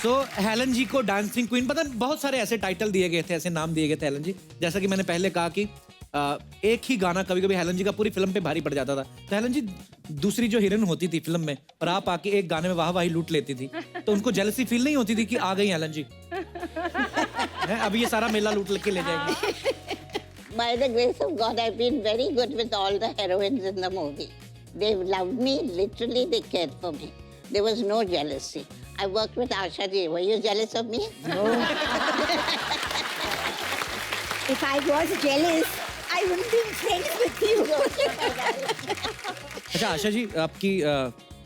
तो हेलन जी को dancing queen, पता नहीं बहुत सारे ऐसे टाइटल दिए गए थे, ऐसे नाम दिए गए थे हेलन जी। जैसा कि मैंने पहले कहा कि एक ही गाना कभी कभी हेलन जी का पूरी फिल्म पे भारी पड़ जाता था। तो हेलन जी दूसरी जो हीरोइन होती थी फिल्म में और आप आके एक गाने में वाह लूट लेती थी, तो उनको जेलसी फील नहीं होती थी कि आ गई हेलन जी अब ये सारा मेला लूट के ले जाएंगे? By the grace of God, I've been very good with all the heroines in the movie. They loved me, literally they cared for me. There was no jealousy. I worked with Asha ji. Were you jealous of me? No. If I was jealous, I wouldn't be friends with you. अच्छा आशा जी, आपकी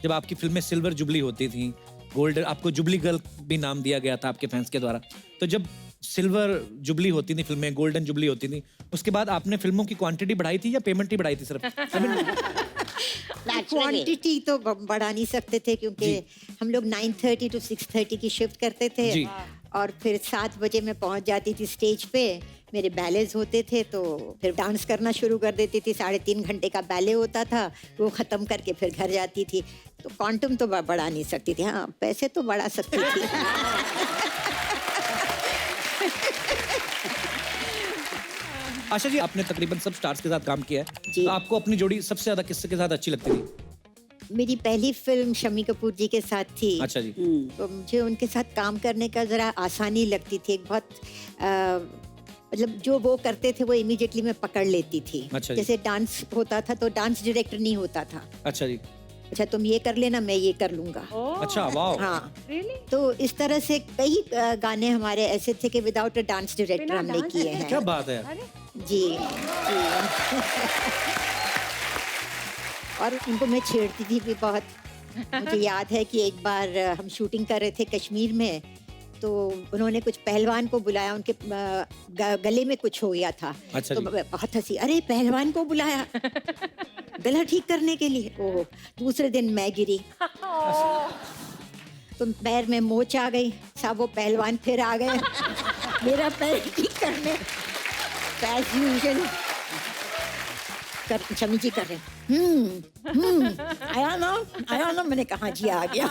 जब आपकी film में silver jubilee होती थी, golden, आपको jubilee girl भी नाम दिया गया था आपके फैंस के द्वारा, तो जब सिल्वर जुबली होती थी फिल्में, गोल्डन जुबली होती थी, उसके बाद आपने फिल्मों की क्वांटिटी बढ़ाई थी या पेमेंट ही बढ़ाई थी सिर्फ? क्वांटिटी तो बढ़ा नहीं सकते थे क्योंकि हम लोग 9:30 to 6:30 की शिफ्ट करते थे और फिर 7 बजे मैं पहुंच जाती थी स्टेज पे। मेरे बैलेज होते थे तो फिर डांस करना शुरू कर देती थी। 3.5 घंटे का बैले होता था, वो ख़त्म करके फिर घर जाती थी। तो क्वांटम तो बढ़ा नहीं सकती थी, हाँ पैसे तो बढ़ा सकती थी। आशा जी, आपने तकरीबन सब स्टार्स के साथ काम किया है, जी। तो आपको अपनी जोड़ी सबसे ज्यादा किसके के साथ अच्छी लगती थी? मेरी पहली फिल्म शम्मी कपूर जी के साथ थी। अच्छा जी। तो मुझे उनके साथ काम करने का जरा आसानी लगती थी। एक बहुत मतलब जो वो करते थे वो इमीडिएटली मैं पकड़ लेती थी। अच्छा जी। जैसे डांस होता था तो डांस डायरेक्टर नहीं होता था। अच्छा जी। अच्छा तुम ये कर लेना, मैं ये कर लूंगा। अच्छा, वाह। हाँ तो इस तरह से कई गाने हमारे ऐसे थे कि विदाउट अ डांस डायरेक्टर हमने किए हैं। क्या बात है। जी जी। और उनको मैं छेड़ती थी भी बहुत। मुझे याद है कि एक बार हम शूटिंग कर रहे थे कश्मीर में, तो उन्होंने कुछ पहलवान को बुलाया, उनके गले में कुछ हो गया था। अच्छा तो जी। बहुत हंसी, अरे पहलवान को बुलाया गला ठीक करने के लिए। ओह, दूसरे दिन मैं गिरी तो पैर में मोच आ गई। साहब वो पहलवान फिर आ गए मेरा पैर ठीक करने। As usual, शमी जी कर रहे आया ना, मैंने कहा जी आ गया।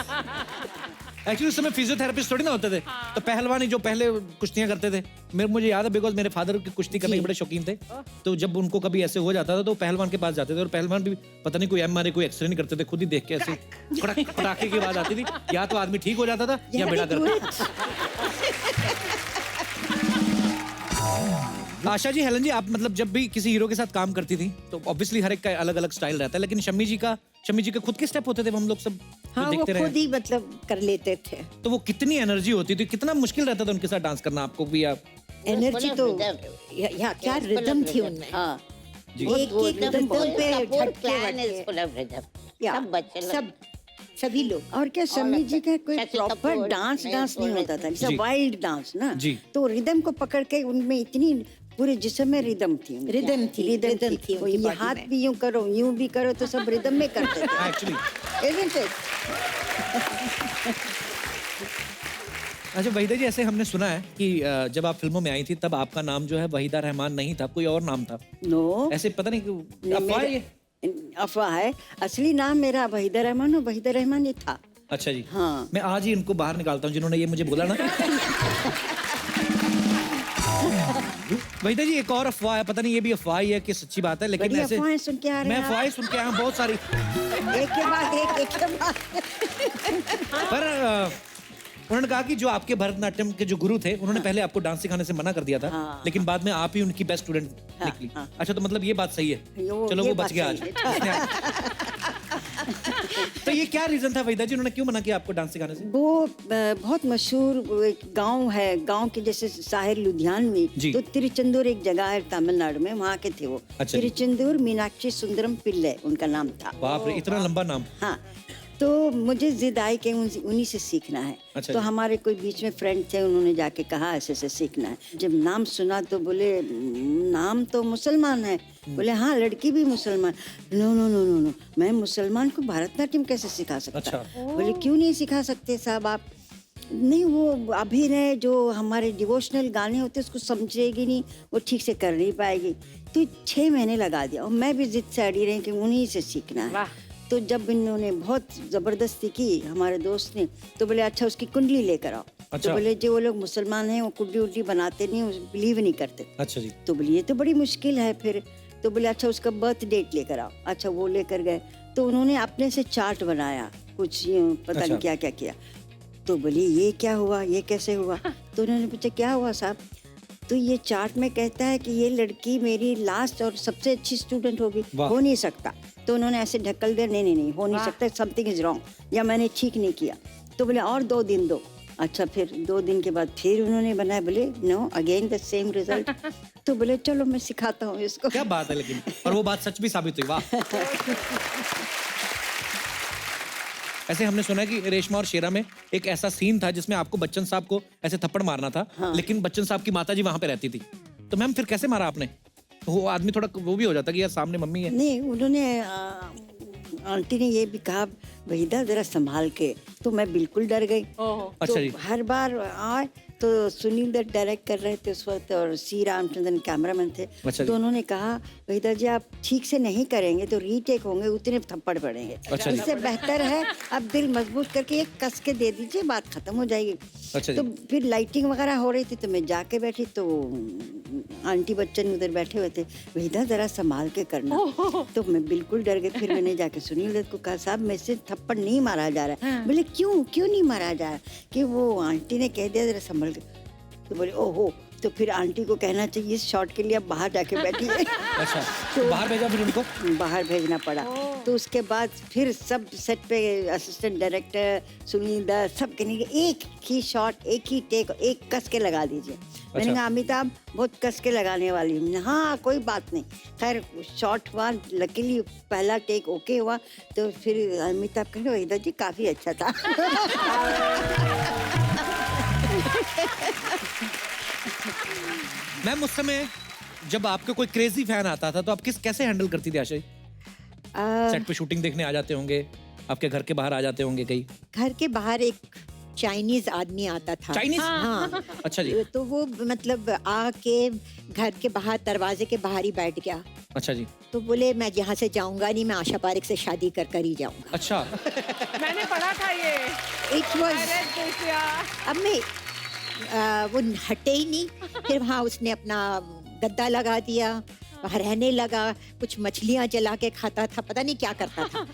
एक्चुअली उस समय फिजियोथेरेपिस्ट थोड़ी ना होते थे, तो पहलवान ही जो पहले कुश्तियां करते थे। मुझे याद है बिकॉज मेरे फादर की कुश्ती करने के बड़े शौकीन थे, तो जब उनको कभी ऐसे हो जाता था तो पहलवान के पास जाते थे और पहलवान भी पता नहीं कोई एमआरआई कोई एक्सरे नहीं करते थे, खुद ही देख के ऐसे पटाखे की आवाज आती थी, या तो आदमी ठीक हो जाता था या बेड़ा करता। आशा जी, हेलन जी, आप मतलब जब भी किसी हीरो के साथ काम करती थी तो ऑब्वियसली हर एक का अलग अलग स्टाइल रहता है, लेकिन शम्मी जी के खुद के स्टेप होते थे, हम लोग सब हाँ, वो देखते रहे। खुद ही मतलब कर लेते थे। तो वो कितनी एनर्जी होती थी, कितना मुश्किल रहता था उनके साथ डांस करना आपको भी? आप एनर्जी तो क्या रिदम थी उनमें। हाँ, जी। एक रिदम पे झटके clan is वटके। full of rhythm. या, सब बच्चे लोग। सभी लोग। और क्या शम्मी जी का कोई शशि प्रॉपर कपूर, डांस मैं नहीं होता था, जी। जैसे वाइल्ड डांस ना, जी। तो रिदम को पकड़ के उनमें इतनी पूरे जिस्म में रिदम थी उनकी। रिदम थी वो उनकी ये body हाथ में। भी यूं करो यूं भी करो तो सब रिदम में करते थे। Actually Isn't it? अच्छा वहीदा जी, ऐसे हमने सुना है कि जब आप फिल्मों में आई थी तब आपका नाम जो है वहीदा रहमान नहीं था, कोई और नाम था। नो, ऐसे पता नहीं क्यों अफवाह है ये? अफवाह है। असली नाम मेरा वहीदा रहमान और वहीदा रहमान ही था। अच्छा जी। हाँ। मैं आज ही इनको बाहर निकालता हूँ जिन्होंने ये मुझे बोला ना। वहीदा जी, एक और अफवाह है, पता नहीं ये भी अफवाह ही है कि सच्ची बात है, लेकिन बड़ी ऐसे अफवाहें सुन के आ रहे मैं हैं आप। अफवाहें सुन के आया हूँ बहुत सारी, एक के बाद एक के बाद। पर उन्होंने कहा कि जो आपके भरतनाट्यम के जो गुरु थे उन्होंने पहले आपको डांस सिखाने से मना कर दिया था, हाँ। लेकिन बाद में आप ही उनकी बेस्ट स्टूडेंट निकली। हाँ। अच्छा, तो मतलब ये बात सही है, चलो ये वो बात बच गया आज। सही है। तो ये क्या रीजन था वहीदा जी, उन्होंने क्यों मना किया आपको डांस सिखाने से? वो बहुत मशहूर वो एक गांव है, गांव के जैसे शहर लुधियान में, जी। तो तिरुचंदूर एक जगह है तमिलनाडु में, वहाँ के थे वो। अच्छा जी। तिरुचंदूर मीनाक्षी सुंदरम पिल्ले उनका नाम था। बाप रे, इतना लंबा नाम। हाँ, तो मुझे जिद आई कि उन्हीं से सीखना है। अच्छा तो जी। हमारे कोई बीच में फ्रेंड थे, उन्होंने जाके कहा ऐसे ऐसे सीखना है। जब नाम सुना तो बोले नाम तो मुसलमान है। बोले हाँ, लड़की भी मुसलमान। No no no no no, मैं मुसलमान को भरतनाट्यम कैसे सिखा सकता? अच्छा। बोले क्यों नहीं सिखा सकते साहब आप? नहीं, वो अभिनय जो हमारे डिवोशनल गाने होते उसको समझेगी नहीं, वो ठीक से कर नहीं पाएगी। तो 6 महीने लगा दिया और मैं भी जिद से अड़ी रही कि उन्हीं से सीखना है। तो जब इन्होंने बहुत जबरदस्ती की हमारे दोस्त ने, तो बोले अच्छा उसकी कुंडली लेकर आओ। अच्छा। तो बोले जो वो लोग मुसलमान हैं वो कुंडली उंडली बनाते नहीं, बिलीव नहीं करते। अच्छा जी। तो बोले ये तो बड़ी मुश्किल है फिर। तो बोले अच्छा उसका बर्थ डेट लेकर आओ। अच्छा वो लेकर गए, तो उन्होंने अपने से चार्ट बनाया, कुछ पता अच्छा। नहीं क्या क्या किया। तो बोली ये क्या हुआ, ये कैसे हुआ? तो उन्होंने पूछा क्या हुआ साहब? तो ये चार्ट में कहता है कि ये लड़की मेरी लास्ट और सबसे अच्छी स्टूडेंट होगी, वाह। हो नहीं सकता। तो उन्होंने ऐसे ढकल दिया, नहीं नहीं नहीं हो नहीं सकता, समथिंग इज रॉन्ग, या मैंने ठीक नहीं किया। तो बोले और 2 दिन दो। अच्छा फिर 2 दिन के बाद फिर उन्होंने बनाया, बोले no again the same result. तो बोले चलो मैं सिखाता हूँ इसको। क्या बात है लेकिन, और वो बात सच भी साबित हुई। वाह। ऐसे हमने सुना है कि रेशमा और शेरा में एक ऐसा सीन था जिसमें आपको बच्चन साहब को ऐसे थप्पड़ मारना था, लेकिन बच्चन साहब की माताजी वहां पे रहती थी। तो मैम फिर कैसे मारा आपने? वो आदमी थोड़ा वो भी हो जाता कि यार सामने मम्मी है। नहीं, उन्होंने आंटी ने ये भी कहा वहीदा जरा संभाल के, तो मैं बिल्कुल डर गई। अच्छा तो जी। हर बार आए तो सुनील दत्त डायरेक्ट कर रहे थे उस वक्त, और सी रामचंद्रन कैमरामैन थे। अच्छा जी। तो उन्होंने कहा वहीदा जी आप ठीक से नहीं करेंगे तो रीटेक होंगे, उतने थप्पड़ पड़ेंगे। अच्छा जी। इससे बेहतर है अब दिल मजबूत करके एक कस के दे दीजिए, बात खत्म हो जाएगी। अच्छा जी। तो फिर लाइटिंग वगैरह हो रही थी, तो मैं जाके बैठी, तो आंटी बच्चन उधर बैठे हुए थे, वहीदा जरा संभाल के करना। तो मैं बिल्कुल डर गई। फिर मैंने जाके सुनील दत्त को कहा साहब मेरे से थप्पड़ नहीं मारा जा रहा है। बोले क्यों क्यों नहीं मारा जा रहा? कि वो आंटी ने कह दिया जरा संभल के। तो बोले ओहो, तो फिर आंटी को कहना चाहिए इस शॉट के लिए आप बाहर जाके बैठिए। अच्छा, तो बाहर भेजा फिर उनको? बाहर भेजना पड़ा। तो उसके बाद फिर सब सेट पे असिस्टेंट डायरेक्टर सुनील दत्त सब कहने लगे एक ही शॉट, एक ही टेक, एक कस के लगा दीजिए। मैंने कहा अमिताभ बहुत कस के लगाने वाली हूँ। हाँ कोई बात नहीं। खैर शॉट हुआ, लकीली पहला टेक ओके हुआ। तो फिर अमिताभ कहने वहीदा जी काफी अच्छा था। मैम उस समय जब आपके कोई क्रेजी फैन आता था तो आप कैसे हैंडल करती थी आशा जी? सेट पे शूटिंग देखने आ जाते होंगे, आपके घर के बाहर आ जाते होंगे कहीं? घर के बाहर एक चाइनीज आदमी आता था। चाइनीज? हाँ। अच्छा जी। तो वो मतलब आके घर के बाहर दरवाजे के बाहर ही बैठ गया। अच्छा जी। तो बोले मैं यहाँ से जाऊंगा नहीं, मैं आशा पारेख से शादी कर ही जाऊंगा। अच्छा। मैंने पढ़ा था ये। It was, I read this, yeah. अब मैं वो हटे ही नहीं। फिर वहाँ उसने अपना गद्दा लगा दिया, वहाँ रहने लगा, कुछ मछलियाँ जला के खाता था, पता नहीं क्या करता था।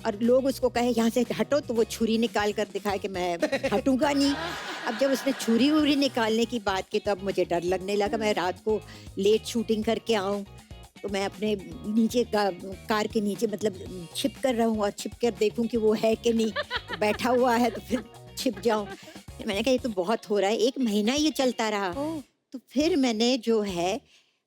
और लोग उसको कहे यहाँ से हटो, तो वो छुरी निकाल कर दिखाए कि मैं हटूंगा नहीं। अब जब उसने छुरी वुरी निकालने की बात की तो अब मुझे डर लगने लगा। मैं रात को लेट शूटिंग करके आऊँ तो मैं अपने नीचे कार के नीचे मतलब छिप कर रहूँ और छिप कर देखूँ कि वो है कि नहीं, बैठा हुआ है तो फिर छिप जाऊँ। मैंने कहा ये तो बहुत हो रहा है। 1 महीना ये चलता रहा। तो फिर मैंने जो है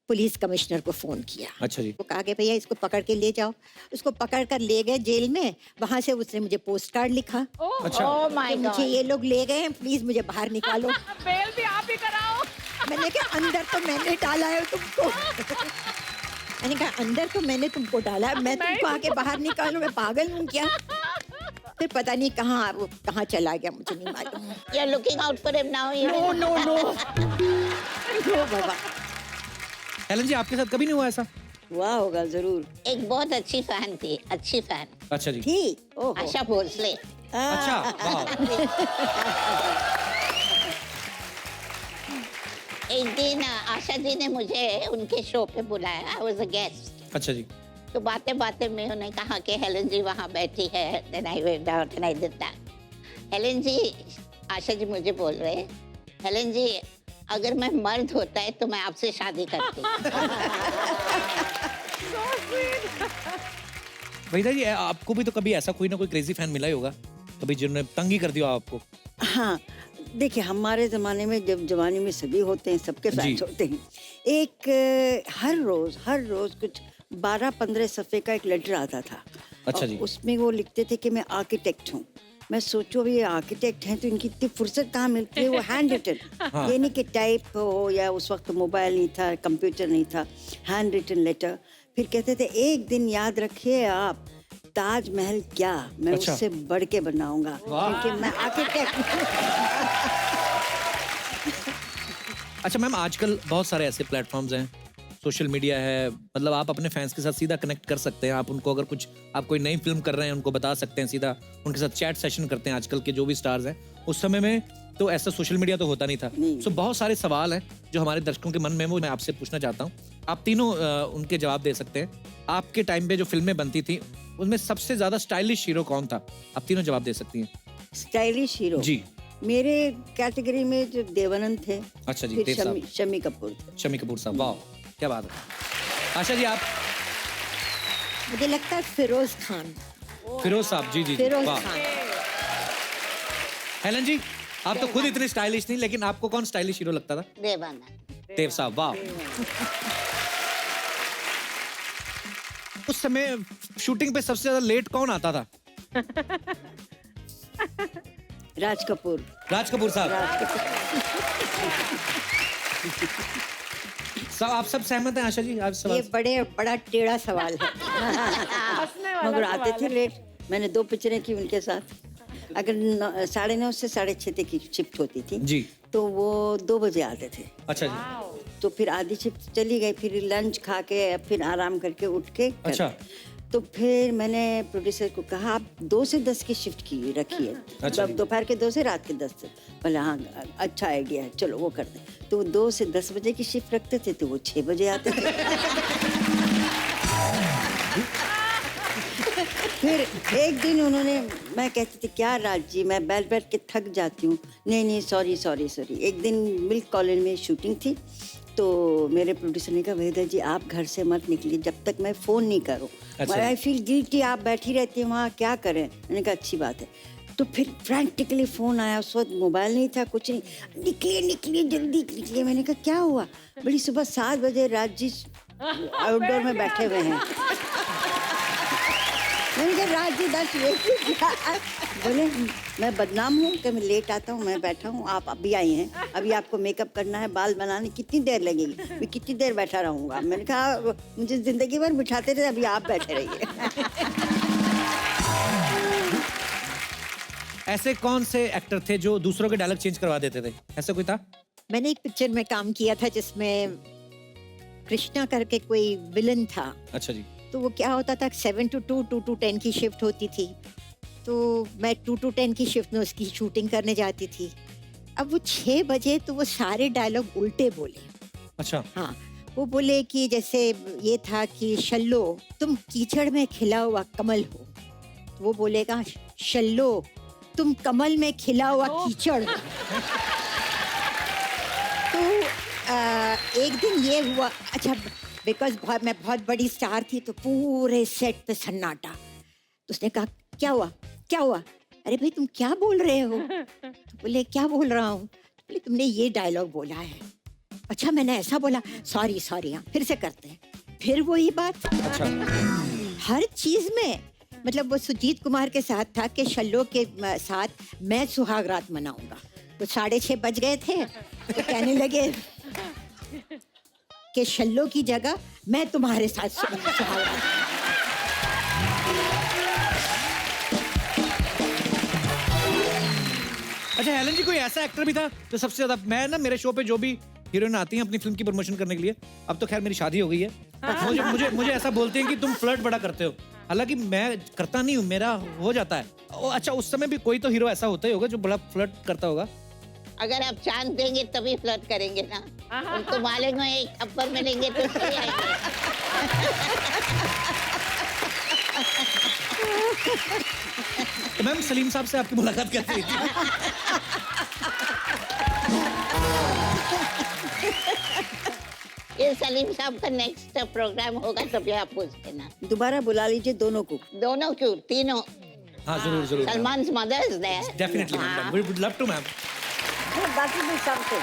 पुलिस कमिश्नर को फोन किया। अच्छा जी। वो कहा कि भैया इसको पकड़ के ले जाओ। उसको पकड़ कर ले गए जेल में। वहां से उसने मुझे पोस्ट कार्ड लिखा अच्छा। Oh my कि मुझे God. ये लोग ले गए हैं, प्लीज मुझे बाहर निकालो। बेल भी आप ही कराओ। मैंने कहा अंदर तो मैंने डाला है तुमको। मैंने कहा अंदर तो मैंने तुमको डाला है, मैं तुमको आके बाहर निकालूं, मैं पागल हूँ क्या? फिर पता नहीं कहाँ चला गया, मुझे नहीं मालूम। You're looking out for him now. No no no no बाबा। हेलन जी आपके साथ कभी नहीं हुआ ऐसा? हुआ होगा जरूर। एक बहुत अच्छी फैन थी, अच्छी फैन, अच्छा जी। थी ओहो। आशा भोसले। अच्छा, वाह। एक दिन आशा जी ने मुझे उनके शो पे बुलाया। I was a guest. अच्छा जी। तो बातें बातें में उन्होंने कहा कि हेलन जी वहाँ बैठी है। Then I went down and I did that. Helen ji, Asha ji मुझे बोल रहे, हेलन जी अगर मैं मर्द होता है तो मैं आपसे शादी करती। वहीदा जी आपको भी तो कभी ऐसा कोई ना कोई क्रेजी फैन मिला ही होगा कभी जिन्होंने तंग ही कर दिया आपको? हाँ देखिए हमारे ज़माने में जब जवानी में सभी होते हैं, सबके फैंस जी। होते हैं। एक हर रोज कुछ 12-15 सफ़े का एक लेटर आता था। अच्छा और जी। उसमें वो लिखते थे कि मैं आर्किटेक्ट हूँ। मैं सोचो ये आर्किटेक्ट हैं तो इनकी इतनी फुर्सत कहाँ मिलती है। वो हैंड रिटन, ये नहीं कि टाइप हो, या उस वक्त मोबाइल नहीं था, कंप्यूटर नहीं था, हैंड रिटन लेटर। फिर कहते थे एक दिन याद रखिए आप, ताजमहल क्या मैं अच्छा। उससे बढ़ के बनाऊंगा, क्योंकि मैं आर्किटेक्ट। अच्छा मैम आजकल बहुत सारे ऐसे प्लेटफॉर्म्स हैं सोशल मीडिया है, मतलब आप अपने फैंस के साथ सीधा कनेक्ट कर सकते हैं। आप उनको अगर कुछ आप कोई नई फिल्म कर रहे हैं उनको बता सकते हैं, सीधा उनके साथ चैट सेशन करते हैं। आजकल के जो भी स्टार्स हैं, उस समय में तो ऐसा सोशल मीडिया तो होता नहीं था। सो बहुत सारे सवाल हैं जो हमारे दर्शकों के मन में, वो मैं आपसे पूछना चाहता हूँ। आप तीनों उनके जवाब दे सकते हैं। आपके टाइम पे जो फिल्में बनती थी उनमें सबसे ज्यादा स्टाइलिश हीरो कौन था? आप तीनों जवाब दे सकती हैं। स्टाइलिश हीरो जी। मेरे कैटेगरी में जो देवानंद थे, अच्छा जी, फिर देव साहब। शमी कपूर थे। शमी कपूर साहब, वाह क्या बात है। आशा जी आप? मुझे लगता है फिरोज खान। फिरोज साहब, जी जी जी, फिरोज वाह। खान। हेलन जी, आप तो खुद इतने स्टाइलिश नहीं, लेकिन आपको कौन स्टाइलिश हीरो लगता था? Devanand. देव साहब, वाह। उस समय शूटिंग पे सबसे ज्यादा लेट कौन आता था? राज कपूर। राज कपूर साहब। सब आप सब सहमत हैं आशा जी? आप ये सब? बड़ा टेढ़ा सवाल है। हंसने वाला मगर आते सवाल थे है। लेट। मैंने 2 पिक्चरें की उनके साथ। अगर 9:30 से 6:30 तक की शिफ्ट होती थी जी। तो वो 2 बजे आते थे। अच्छा जी। तो फिर आधी शिफ्ट चली गई, फिर लंच खा के फिर आराम करके उठ के अच्छा। तो फिर मैंने प्रोड्यूसर को कहा आप 2 से 10 की शिफ्ट की रखिए। अच्छा। दोपहर के 2 से रात के 10 से। बोले हाँ अच्छा आइडिया है, चलो वो कर दें। तो 2 से 10 बजे की शिफ्ट रखते थे तो वो 6 बजे आते थे। फिर एक दिन उन्होंने, मैं कहती थी क्या राज जी मैं बैठ बैठ के थक जाती हूँ। नहीं सॉरी। एक दिन मिल्क कॉलोनी में शूटिंग थी तो मेरे प्रोड्यूसर ने कहा वेदा जी आप घर से मत निकलिए जब तक मैं फ़ोन नहीं करूँ। अच्छा। आई फील गिल्टी, आप बैठी रहती हैं वहाँ, क्या करें। मैंने कहा अच्छी बात है। तो फिर फ्रैंटिकली फ़ोन आया, उस वक्त मोबाइल नहीं था, कुछ नहीं। निकलिए जल्दी निकलिए। मैंने कहा क्या हुआ? बड़ी सुबह 7 बजे राज जी आउटडोर में बैठे हुए हैं। मैंने कहा राज जी 10 बजे। बोले मैं बदनाम हूँ कि मैं लेट आता हूँ, मैं बैठा हूँ, आप अभी आई हैं, अभी आपको मेकअप करना है, बाल बनाने कितनी देर लगेगी? मैं कितनी देर बैठा रहूँगा? मैंने कहा मुझे जिंदगी भर बिठाते थे, अभी आप बैठे रहिए। ऐसे कौन से एक्टर थे जो दूसरों के डायलॉग चेंज करवा देते थे? ऐसा कोई था? मैंने एक पिक्चर में काम किया था जिसमें कृष्णा करके कोई विलन था। अच्छा जी। तो वो क्या होता था 7 to 2, 2 to 10 की शिफ्ट होती थी। तो मैं 2 to 10 की शिफ्ट में उसकी शूटिंग करने जाती थी। अब वो 6 बजे तो वो सारे डायलॉग उल्टे बोले। अच्छा। हाँ, वो बोले कि जैसे ये था कि शल्लो तुम कीचड़ में खिला हुआ कमल हो, तो वो बोलेगा शल्लो तुम कमल में खिला हुआ कीचड़ हो। तो एक दिन ये हुआ, अच्छा बिकॉज मैं बहुत बड़ी स्टार थी तो पूरे सेट पे सन्नाटा। तो उसने कहा क्या हुआ? अरे भाई तुम क्या बोल रहे हो? तो बोले क्या बोल रहा हूँ? बोले तुमने ये डायलॉग बोला है। अच्छा मैंने ऐसा बोला, सॉरी हाँ फिर से करते हैं। फिर वही बात। अच्छा। हर चीज में, मतलब वो सुजीत कुमार के साथ था कि शल्लो के साथ मैं सुहाग रात मनाऊंगा। तो 6:30 बज गए थे तो कहने लगे कि शल्लो की जगह मैं तुम्हारे साथ सुहाग रात। अच्छा हेलन जी, कोई ऐसा एक्टर भी था जो सबसे ज्यादा, मैं ना मेरे शो पे जो भी हीरोइन आती हैं अपनी फिल्म की प्रमोशन करने के लिए, अब तो खैर मेरी शादी हो गई है, मुझे ऐसा बोलते हैं कि तुम फ्लर्ट बड़ा करते हो। हालांकि मैं करता नहीं हूँ, मेरा हो जाता है। अच्छा उस समय भी कोई तो हीरो ऐसा होता ही होगा जो बड़ा फ्लर्ट करता होगा। अगर आप चांस देंगे तभी फ्लर्ट करेंगे ना। उनको मालेंगे एक थप्पड़ मिलेंगे तो सही आएंगे। तो मैम सलीम साहब से आपकी मुलाकात कैसे हुई थी? ये सलीम साहब का नेक्स्ट प्रोग्राम होगा तो भी आप पूछ लेना। दोबारा बुला लीजिए दोनों को। दोनों क्यों, तीनों। हाँ जरूर Salman's mother is there. Definitely ma'am, we would love to ma'am. बाकी भी सब थे।